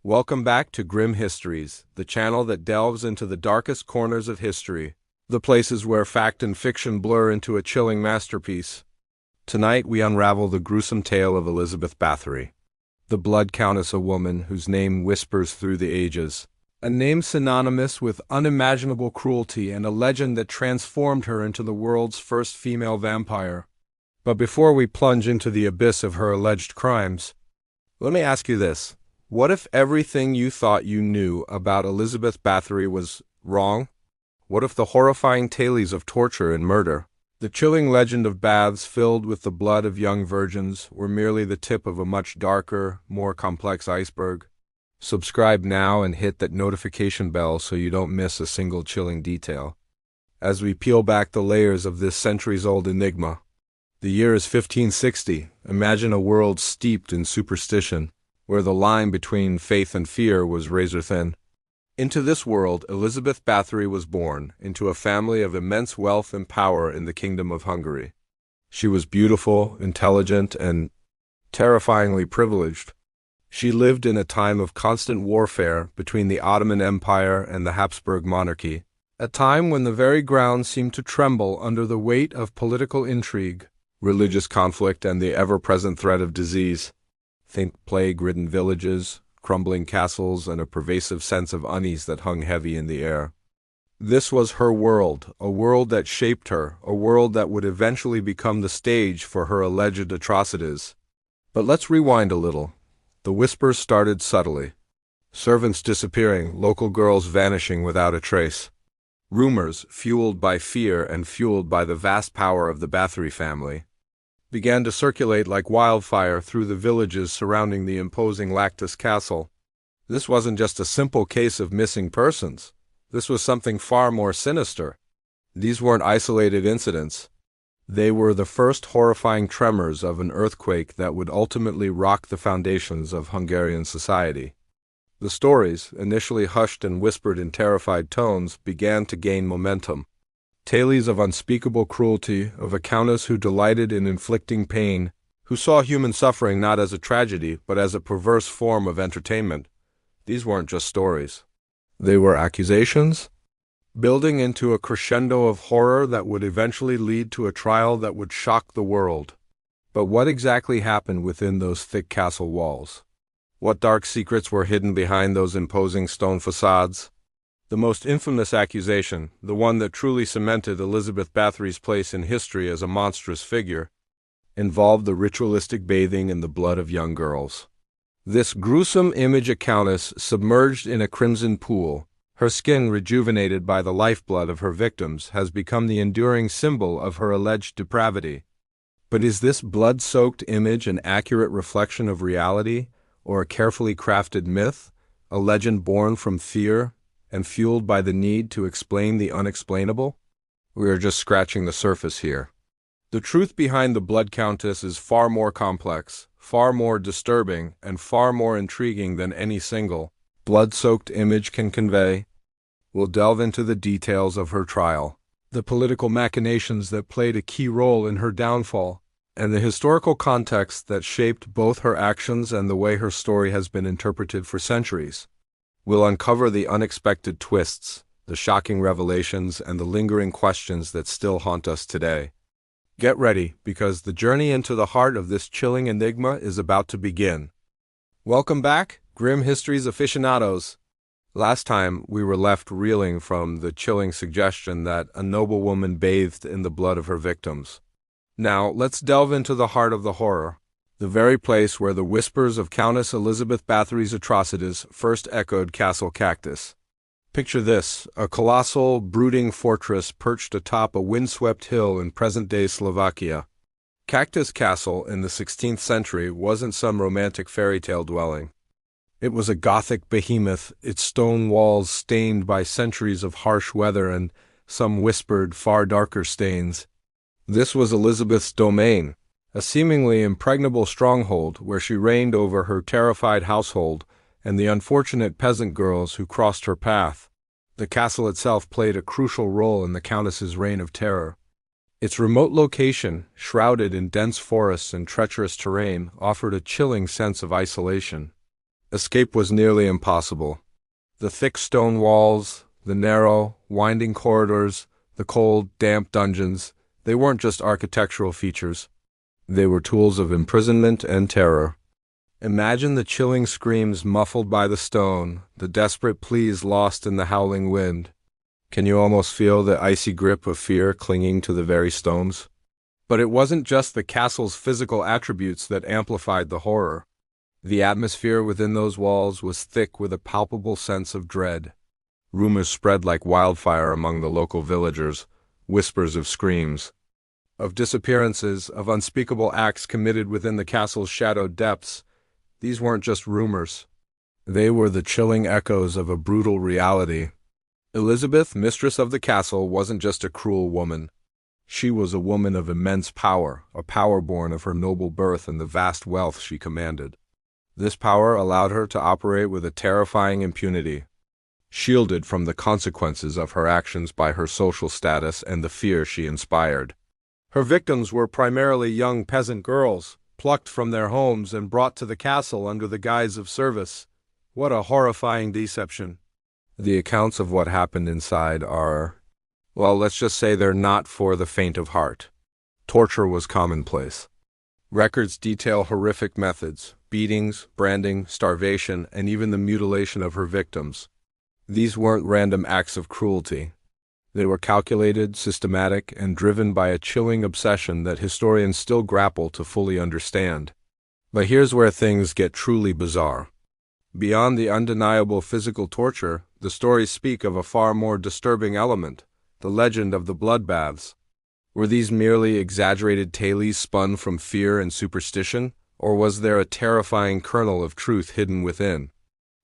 Welcome back to Grim Histories, the channel that delves into the darkest corners of history, the places where fact and fiction blur into a chilling masterpiece. Tonight we unravel the gruesome tale of Elizabeth Báthory, the Blood Countess, a woman whose name whispers through the ages, a name synonymous with unimaginable cruelty and a legend that transformed her into the world's first female vampire. But before we plunge into the abyss of her alleged crimes, let me ask you this. What if everything you thought you knew about Elizabeth Báthory was wrong? What if the horrifying tales of torture and murder, the chilling legend of baths filled with the blood of young virgins, were merely the tip of a much darker, more complex iceberg? Subscribe now and hit that notification bell so you don't miss a single chilling detail. As we peel back the layers of this centuries-old enigma. The year is 1560. Imagine a world steeped in superstition, where the line between faith and fear was razor-thin. Into this world, Elizabeth Báthory was born, into a family of immense wealth and power in the Kingdom of Hungary. She was beautiful, intelligent, and terrifyingly privileged. She lived in a time of constant warfare between the Ottoman Empire and the Habsburg monarchy, a time when the very ground seemed to tremble under the weight of political intrigue, religious conflict, and the ever-present threat of disease. Think plague-ridden villages, crumbling castles, and a pervasive sense of unease that hung heavy in the air. This was her world, a world that shaped her, a world that would eventually become the stage for her alleged atrocities. But let's rewind a little. The whispers started subtly. Servants disappearing, local girls vanishing without a trace. Rumors, fueled by fear and fueled by the vast power of the Báthory family, began to circulate like wildfire through the villages surrounding the imposing Lactus Castle. This wasn't just a simple case of missing persons. This was something far more sinister. These weren't isolated incidents. They were the first horrifying tremors of an earthquake that would ultimately rock the foundations of Hungarian society. The stories, initially hushed and whispered in terrified tones, began to gain momentum. Tales of unspeakable cruelty, of a countess who delighted in inflicting pain, who saw human suffering not as a tragedy but as a perverse form of entertainment. These weren't just stories. They were accusations, building into a crescendo of horror that would eventually lead to a trial that would shock the world. But what exactly happened within those thick castle walls? What dark secrets were hidden behind those imposing stone facades? The most infamous accusation, the one that truly cemented Elizabeth Báthory's place in history as a monstrous figure, involved the ritualistic bathing in the blood of young girls. This gruesome image, a countess submerged in a crimson pool, her skin rejuvenated by the lifeblood of her victims, has become the enduring symbol of her alleged depravity. But is this blood-soaked image an accurate reflection of reality, or a carefully crafted myth, a legend born from fear and fueled by the need to explain the unexplainable? We are just scratching the surface here. The truth behind the Blood Countess is far more complex, far more disturbing, and far more intriguing than any single blood-soaked image can convey. We'll delve into the details of her trial, the political machinations that played a key role in her downfall, and the historical context that shaped both her actions and the way her story has been interpreted for centuries. We'll uncover the unexpected twists, the shocking revelations, and the lingering questions that still haunt us today. Get ready, because the journey into the heart of this chilling enigma is about to begin. Welcome back, Grim Histories aficionados. Last time, we were left reeling from the chilling suggestion that a noble woman bathed in the blood of her victims. Now, let's delve into the heart of the horror. The very place where the whispers of Countess Elizabeth Báthory's atrocities first echoed Castle Cactus. Picture this, a colossal, brooding fortress perched atop a windswept hill in present-day Slovakia. Cactus Castle in the 16th century wasn't some romantic fairy tale dwelling. It was a Gothic behemoth, its stone walls stained by centuries of harsh weather and some whispered, far darker stains. This was Elizabeth's domain, a seemingly impregnable stronghold where she reigned over her terrified household and the unfortunate peasant girls who crossed her path. The castle itself played a crucial role in the Countess's reign of terror. Its remote location, shrouded in dense forests and treacherous terrain, offered a chilling sense of isolation. Escape was nearly impossible. The thick stone walls, the narrow, winding corridors, the cold, damp dungeons, they weren't just architectural features. They were tools of imprisonment and terror. Imagine the chilling screams muffled by the stone, the desperate pleas lost in the howling wind. Can you almost feel the icy grip of fear clinging to the very stones? But it wasn't just the castle's physical attributes that amplified the horror. The atmosphere within those walls was thick with a palpable sense of dread. Rumors spread like wildfire among the local villagers, whispers of screams, of disappearances, of unspeakable acts committed within the castle's shadowed depths. These weren't just rumors. They were the chilling echoes of a brutal reality. Elizabeth, mistress of the castle, wasn't just a cruel woman. She was a woman of immense power, a power born of her noble birth and the vast wealth she commanded. This power allowed her to operate with a terrifying impunity, shielded from the consequences of her actions by her social status and the fear she inspired. Her victims were primarily young peasant girls, plucked from their homes and brought to the castle under the guise of service. What a horrifying deception. The accounts of what happened inside are, well, let's just say they're not for the faint of heart. Torture was commonplace. Records detail horrific methods: beatings, branding, starvation, and even the mutilation of her victims. These weren't random acts of cruelty. They were calculated, systematic, and driven by a chilling obsession that historians still grapple to fully understand. But here's where things get truly bizarre. Beyond the undeniable physical torture, the stories speak of a far more disturbing element: the legend of the bloodbaths. Were these merely exaggerated tales spun from fear and superstition, or was there a terrifying kernel of truth hidden within?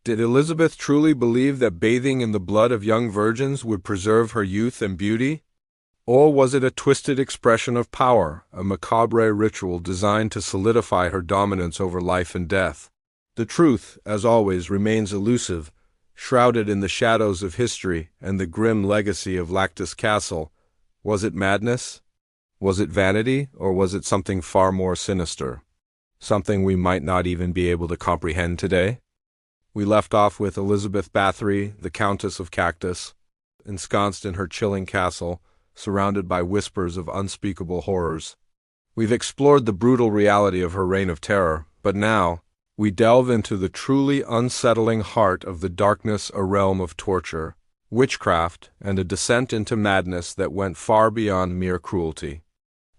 Did Elizabeth truly believe that bathing in the blood of young virgins would preserve her youth and beauty? Or was it a twisted expression of power, a macabre ritual designed to solidify her dominance over life and death? The truth, as always, remains elusive, shrouded in the shadows of history and the grim legacy of Lactus Castle. Was it madness? Was it vanity? Or was it something far more sinister? Something we might not even be able to comprehend today? We left off with Elizabeth Báthory, the Countess of Cactus, ensconced in her chilling castle, surrounded by whispers of unspeakable horrors. We've explored the brutal reality of her reign of terror, but now we delve into the truly unsettling heart of the darkness, a realm of torture, witchcraft, and a descent into madness that went far beyond mere cruelty.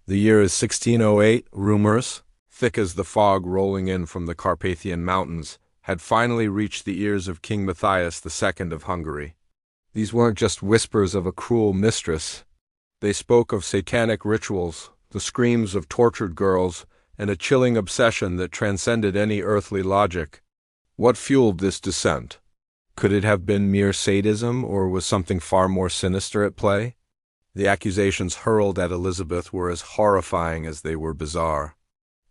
The year is 1608. Rumors, thick as the fog rolling in from the Carpathian Mountains, had finally reached the ears of King Matthias II of Hungary. These weren't just whispers of a cruel mistress. They spoke of satanic rituals, the screams of tortured girls, and a chilling obsession that transcended any earthly logic. What fueled this descent? Could it have been mere sadism, or was something far more sinister at play? The accusations hurled at Elizabeth were as horrifying as they were bizarre.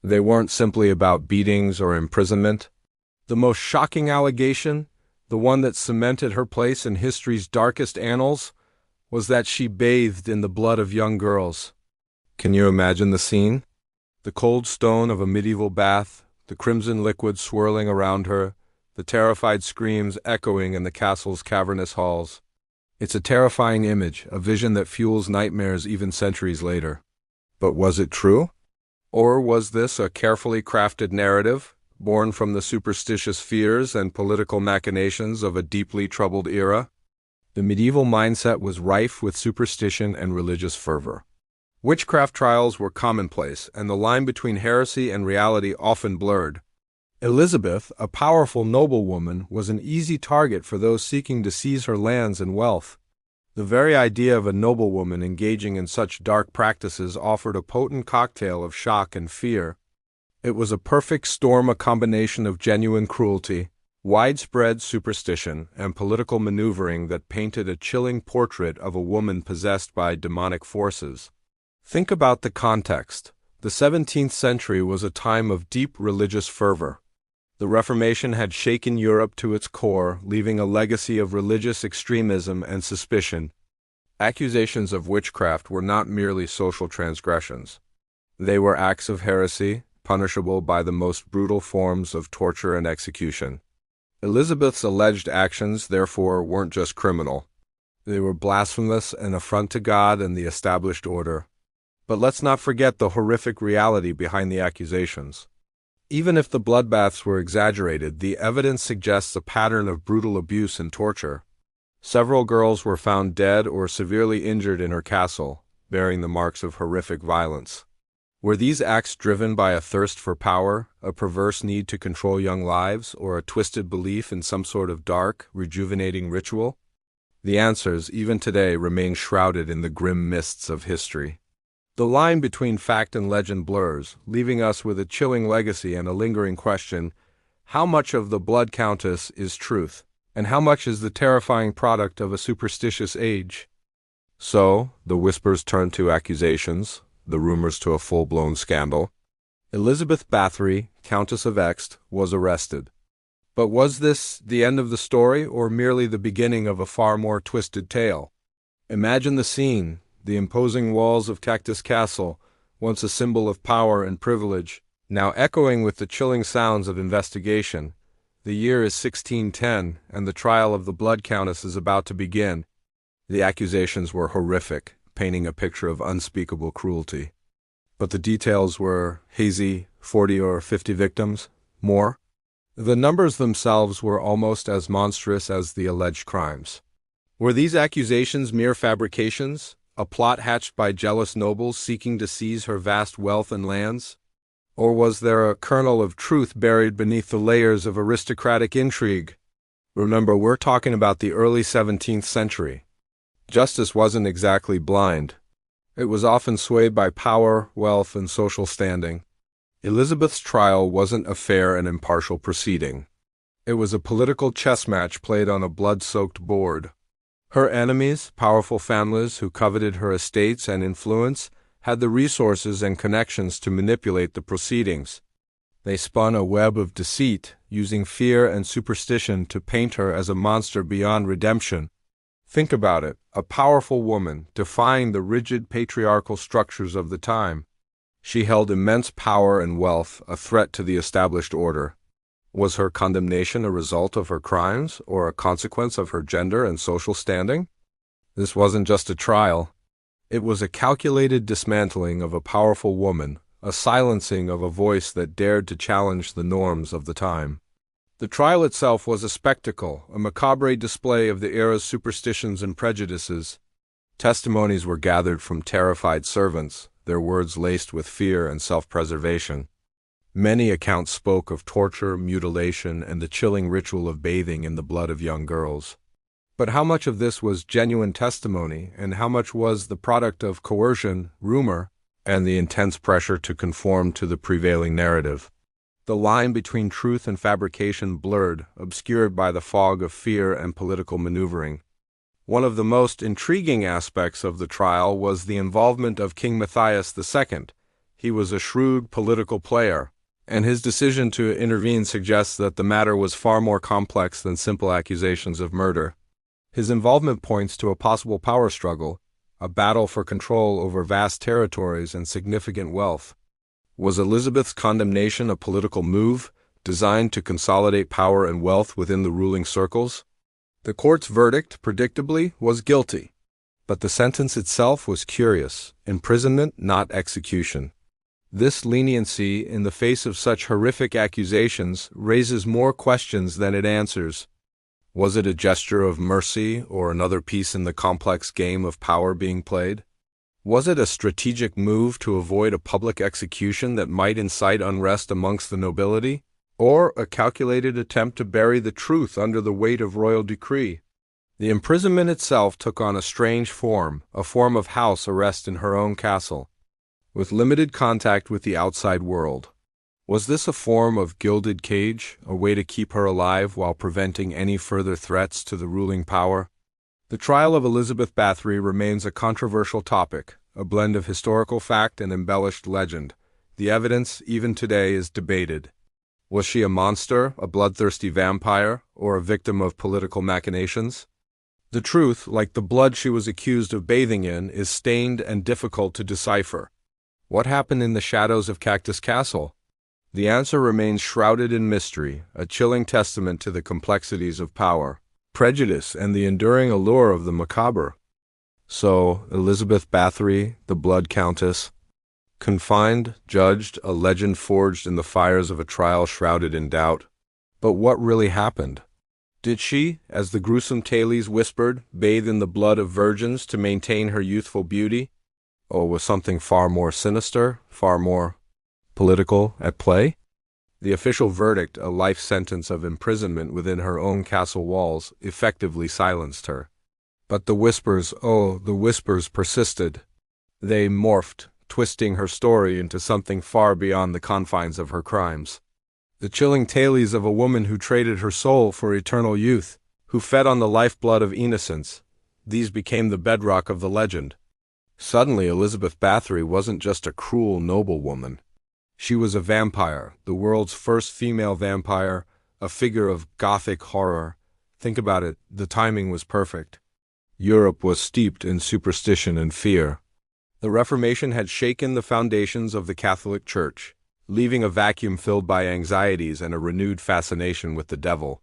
They weren't simply about beatings or imprisonment. The most shocking allegation, the one that cemented her place in history's darkest annals, was that she bathed in the blood of young girls. Can you imagine the scene? The cold stone of a medieval bath, the crimson liquid swirling around her, the terrified screams echoing in the castle's cavernous halls. It's a terrifying image, a vision that fuels nightmares even centuries later. But was it true? Or was this a carefully crafted narrative, born from the superstitious fears and political machinations of a deeply troubled era? The medieval mindset was rife with superstition and religious fervor. Witchcraft trials were commonplace, and the line between heresy and reality often blurred. Elizabeth, a powerful noblewoman, was an easy target for those seeking to seize her lands and wealth. The very idea of a noblewoman engaging in such dark practices offered a potent cocktail of shock and fear. It was a perfect storm, a combination of genuine cruelty, widespread superstition, and political maneuvering that painted a chilling portrait of a woman possessed by demonic forces. Think about the context. The 17th century was a time of deep religious fervor. The Reformation had shaken Europe to its core, leaving a legacy of religious extremism and suspicion. Accusations of witchcraft were not merely social transgressions. They were acts of heresy, punishable by the most brutal forms of torture and execution. Elizabeth's alleged actions, therefore, weren't just criminal. They were blasphemous, an affront to God and the established order. But let's not forget the horrific reality behind the accusations. Even if the bloodbaths were exaggerated, the evidence suggests a pattern of brutal abuse and torture. Several girls were found dead or severely injured in her castle, bearing the marks of horrific violence. Were these acts driven by a thirst for power, a perverse need to control young lives, or a twisted belief in some sort of dark, rejuvenating ritual? The answers, even today, remain shrouded in the grim mists of history. The line between fact and legend blurs, leaving us with a chilling legacy and a lingering question: how much of the Blood Countess is truth, and how much is the terrifying product of a superstitious age? So, the whispers turned to accusations, the rumors to a full-blown scandal. Elizabeth Báthory, Countess of Ext, was arrested. But was this the end of the story, or merely the beginning of a far more twisted tale? Imagine the scene: the imposing walls of Cactus Castle, once a symbol of power and privilege, now echoing with the chilling sounds of investigation. The year is 1610, and the trial of the Blood Countess is about to begin. The accusations were horrific, painting a picture of unspeakable cruelty. But the details were hazy: 40 or 50 victims? More? The numbers themselves were almost as monstrous as the alleged crimes. Were these accusations mere fabrications, a plot hatched by jealous nobles seeking to seize her vast wealth and lands? Or was there a kernel of truth buried beneath the layers of aristocratic intrigue? Remember, we're talking about the early 17th century. Justice wasn't exactly blind. It was often swayed by power, wealth, and social standing. Elizabeth's trial wasn't a fair and impartial proceeding. It was a political chess match played on a blood-soaked board. Her enemies, powerful families who coveted her estates and influence, had the resources and connections to manipulate the proceedings. They spun a web of deceit, using fear and superstition to paint her as a monster beyond redemption. Think about it: a powerful woman, defying the rigid patriarchal structures of the time. She held immense power and wealth, a threat to the established order. Was her condemnation a result of her crimes, or a consequence of her gender and social standing? This wasn't just a trial. It was a calculated dismantling of a powerful woman, a silencing of a voice that dared to challenge the norms of the time. The trial itself was a spectacle, a macabre display of the era's superstitions and prejudices. Testimonies were gathered from terrified servants, their words laced with fear and self-preservation. Many accounts spoke of torture, mutilation, and the chilling ritual of bathing in the blood of young girls. But how much of this was genuine testimony, and how much was the product of coercion, rumor, and the intense pressure to conform to the prevailing narrative? The line between truth and fabrication blurred, obscured by the fog of fear and political maneuvering. One of the most intriguing aspects of the trial was the involvement of King Matthias II. He was a shrewd political player, and his decision to intervene suggests that the matter was far more complex than simple accusations of murder. His involvement points to a possible power struggle, a battle for control over vast territories and significant wealth. Was Elizabeth's condemnation a political move, designed to consolidate power and wealth within the ruling circles? The court's verdict, predictably, was guilty. But the sentence itself was curious: imprisonment, not execution. This leniency, in the face of such horrific accusations, raises more questions than it answers. Was it a gesture of mercy, or another piece in the complex game of power being played? Was it a strategic move to avoid a public execution that might incite unrest amongst the nobility? Or a calculated attempt to bury the truth under the weight of royal decree? The imprisonment itself took on a strange form, a form of house arrest in her own castle, with limited contact with the outside world. Was this a form of gilded cage, a way to keep her alive while preventing any further threats to the ruling power? The trial of Elizabeth Báthory remains a controversial topic, a blend of historical fact and embellished legend. The evidence, even today, is debated. Was she a monster, a bloodthirsty vampire, or a victim of political machinations? The truth, like the blood she was accused of bathing in, is stained and difficult to decipher. What happened in the shadows of Cactus Castle? The answer remains shrouded in mystery, a chilling testament to the complexities of power, prejudice, and the enduring allure of the macabre. So, Elizabeth Báthory, the Blood Countess, confined, judged, a legend forged in the fires of a trial shrouded in doubt. But what really happened? Did she, as the gruesome tales whispered, bathe in the blood of virgins to maintain her youthful beauty? Or was something far more sinister, far more political at play? The official verdict, a life sentence of imprisonment within her own castle walls, effectively silenced her. But the whispers, oh, the whispers persisted. They morphed, twisting her story into something far beyond the confines of her crimes. The chilling tales of a woman who traded her soul for eternal youth, who fed on the lifeblood of innocence, these became the bedrock of the legend. Suddenly, Elizabeth Báthory wasn't just a cruel noblewoman. She was a vampire, the world's first female vampire, a figure of Gothic horror. Think about it, the timing was perfect. Europe was steeped in superstition and fear. The Reformation had shaken the foundations of the Catholic Church, leaving a vacuum filled by anxieties and a renewed fascination with the devil.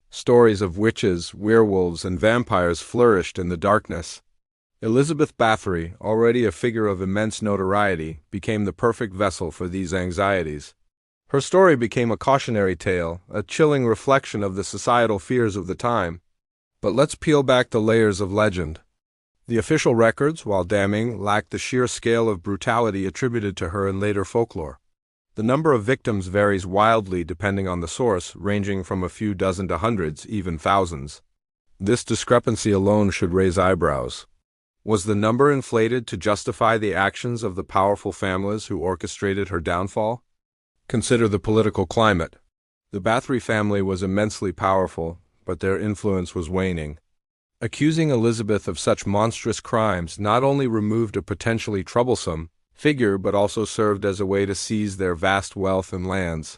Stories of witches, werewolves, and vampires flourished in the darkness. Elizabeth Báthory, already a figure of immense notoriety, became the perfect vessel for these anxieties. Her story became a cautionary tale, a chilling reflection of the societal fears of the time. But let's peel back the layers of legend. The official records, while damning, lacked the sheer scale of brutality attributed to her in later folklore. The number of victims varies wildly depending on the source, ranging from a few dozen to hundreds, even thousands. This discrepancy alone should raise eyebrows. Was the number inflated to justify the actions of the powerful families who orchestrated her downfall? Consider the political climate. The Báthory family was immensely powerful, but their influence was waning. Accusing Elizabeth of such monstrous crimes not only removed a potentially troublesome figure but also served as a way to seize their vast wealth and lands.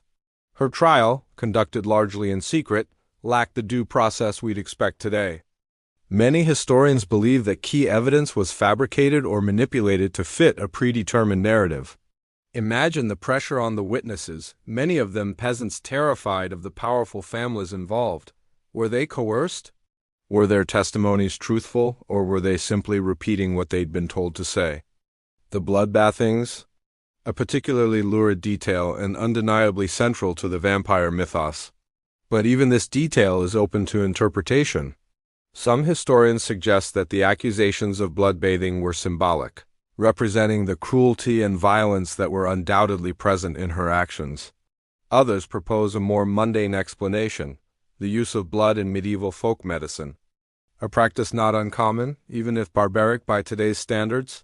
Her trial, conducted largely in secret, lacked the due process we'd expect today. Many historians believe that key evidence was fabricated or manipulated to fit a predetermined narrative. Imagine the pressure on the witnesses, many of them peasants terrified of the powerful families involved. Were they coerced? Were their testimonies truthful, or were they simply repeating what they'd been told to say? The bloodbathings, a particularly lurid detail and undeniably central to the vampire mythos. But even this detail is open to interpretation. Some historians suggest that the accusations of bloodbathing were symbolic, representing the cruelty and violence that were undoubtedly present in her actions. Others propose a more mundane explanation, the use of blood in medieval folk medicine. A practice not uncommon, even if barbaric by today's standards.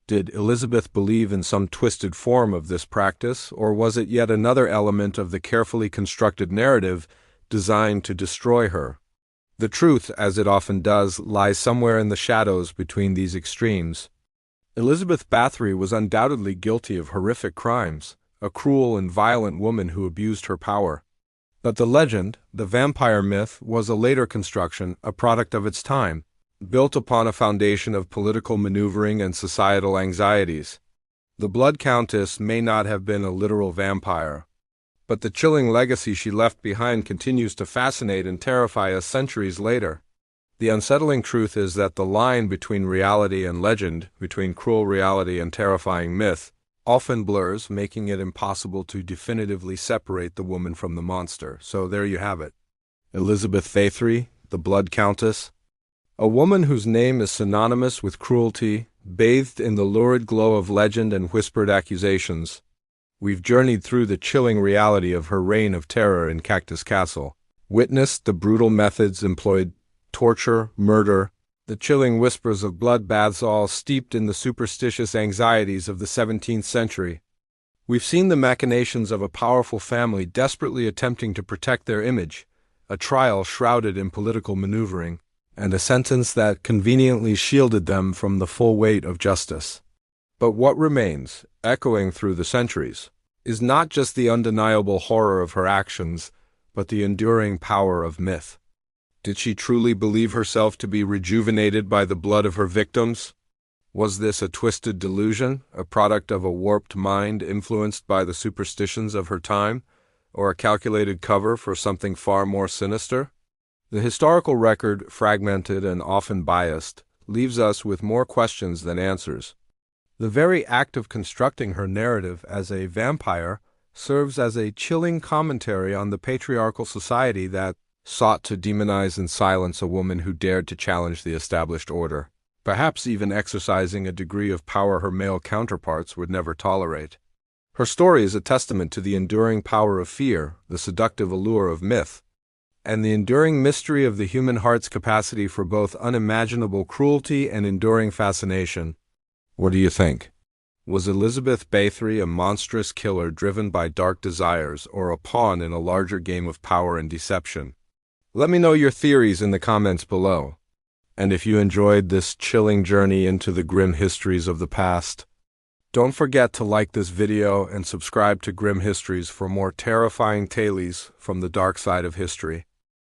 Did Elizabeth believe in some twisted form of this practice, or was it yet another element of the carefully constructed narrative designed to destroy her? The truth, as it often does, lies somewhere in the shadows between these extremes. Elizabeth Báthory was undoubtedly guilty of horrific crimes, a cruel and violent woman who abused her power. But the legend, the vampire myth, was a later construction, a product of its time, built upon a foundation of political maneuvering and societal anxieties. The Blood Countess may not have been a literal vampire, but the chilling legacy she left behind continues to fascinate and terrify us centuries later. The unsettling truth is that the line between reality and legend, between cruel reality and terrifying myth, often blurs, making it impossible to definitively separate the woman from the monster. So there you have it. Elizabeth Báthory, the Blood Countess, a woman whose name is synonymous with cruelty, bathed in the lurid glow of legend and whispered accusations. We've journeyed through the chilling reality of her reign of terror in Cactus Castle, witnessed the brutal methods employed, torture, murder, the chilling whispers of bloodbaths, all steeped in the superstitious anxieties of the 17th century. We've seen the machinations of a powerful family desperately attempting to protect their image, a trial shrouded in political maneuvering, and a sentence that conveniently shielded them from the full weight of justice. But what remains, echoing through the centuries, is not just the undeniable horror of her actions, but the enduring power of myth. Did she truly believe herself to be rejuvenated by the blood of her victims? Was this a twisted delusion, a product of a warped mind influenced by the superstitions of her time, or a calculated cover for something far more sinister? The historical record, fragmented and often biased, leaves us with more questions than answers. The very act of constructing her narrative as a vampire serves as a chilling commentary on the patriarchal society that sought to demonize and silence a woman who dared to challenge the established order, perhaps even exercising a degree of power her male counterparts would never tolerate. Her story is a testament to the enduring power of fear, the seductive allure of myth, and the enduring mystery of the human heart's capacity for both unimaginable cruelty and enduring fascination. What do you think? Was Elizabeth Báthory a monstrous killer driven by dark desires, or a pawn in a larger game of power and deception? Let me know your theories in the comments below. And if you enjoyed this chilling journey into the grim histories of the past, don't forget to like this video and subscribe to Grim Histories for more terrifying tales from the dark side of history.